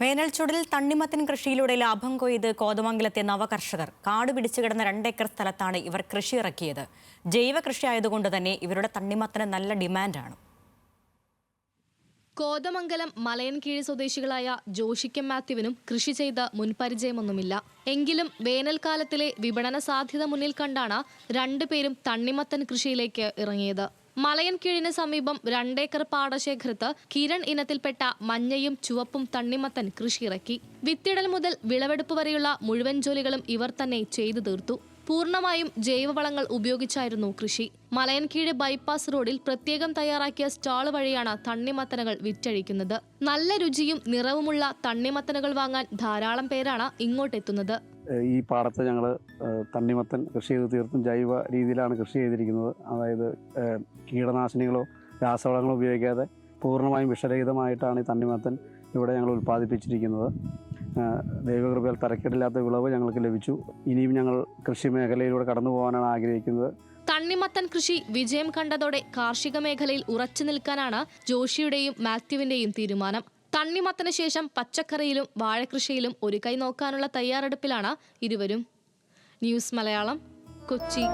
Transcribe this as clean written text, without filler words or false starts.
വേനൽച്ചൂടിൽ തണ്ണിമത്തൻ കൃഷിയിലൂടെ ലാഭം കൊയ്ത് കോതമംഗലത്തെ നവകർഷകർ കാട് പിടിച്ചു കിടന്ന 2 ഏക്കർ സ്ഥലത്താണ് ഇവർ കൃഷി ഇറക്കിയത്. ജൈവ കൃഷി ആയതുകൊണ്ട് തന്നെ ഇവരുടെ തണ്ണിമത്തന് നല്ല ഡിമാൻഡാണ്. കോതമംഗലം മലയൻകീഴ് സ്വദേശികളായ ജോഷിക്കും മാത്യുവിനും കൃഷി ചെയ്ത മുൻപരിചയമൊന്നുമില്ല. എങ്കിലും വേനൽക്കാലത്തിലെ വിപണന സാധ്യത മുന്നിൽ കണ്ടാണ് രണ്ടുപേരും തണ്ണിമത്തൻ കൃഷിയിലേക്ക് ഇറങ്ങിയത്. മലയൻകീഴിന് സമീപം 2 ഏക്കർ പാടശേഖരത്ത് കിരൺ ഇനത്തിൽപ്പെട്ട മഞ്ഞയും ചുവപ്പും തണ്ണിമത്തൻ കൃഷിയിറക്കി. വിത്തിടൽ മുതൽ വിളവെടുപ്പ് വരെയുള്ള മുഴുവൻ ജോലികളും ഇവർ തന്നെ ചെയ്തു തീർത്തു. പൂർണ്ണമായും ജൈവവളങ്ങൾ ഉപയോഗിച്ചായിരുന്നു കൃഷി. മലയൻകീഴ് ബൈപ്പാസ് റോഡിൽ പ്രത്യേകം തയ്യാറാക്കിയ സ്റ്റാൾ വഴിയാണ് തണ്ണിമത്തനുകൾ വിറ്റഴിക്കുന്നത്. നല്ല രുചിയും നിറവുമുള്ള തണ്ണിമത്തനുകൾ വാങ്ങാൻ ധാരാളം പേരാണ് ഇങ്ങോട്ടെത്തുന്നത്. ഈ പാടത്ത് ഞങ്ങൾ തണ്ണിമത്തൻ കൃഷി ചെയ്ത് തീർത്തും ജൈവ രീതിയിലാണ് കൃഷി ചെയ്തിരിക്കുന്നത്. അതായത് കീടനാശിനികളോ രാസവളങ്ങളോ ഉപയോഗിക്കാതെ പൂർണ്ണമായും വിഷരഹിതമായിട്ടാണ് ഈ തണ്ണിമത്തൻ ഇവിടെ ഞങ്ങൾ ഉൽപ്പാദിപ്പിച്ചിരിക്കുന്നത്. ദൈവകൃപയാൽ തരക്കേടില്ലാത്ത വിളവ് ഞങ്ങൾക്ക് ലഭിച്ചു. ഇനിയും ഞങ്ങൾ കൃഷി മേഖലയിലൂടെ കടന്നു പോകാനാണ് ആഗ്രഹിക്കുന്നത്. തണ്ണിമത്തൻ കൃഷി വിജയം കണ്ടതോടെ കാർഷിക മേഖലയിൽ ഉറച്ചു നിൽക്കാനാണ് ജോഷിയുടെയും മാത്യുവിന്റെയും തീരുമാനം. തണ്ണിമത്തന് ശേഷം പച്ചക്കറിയിലും വാഴകൃഷിയിലും ഒരു കൈ നോക്കാനുള്ള തയ്യാറെടുപ്പിലാണ് ഇരുവരും. ന്യൂസ് മലയാളം, കൊച്ചി.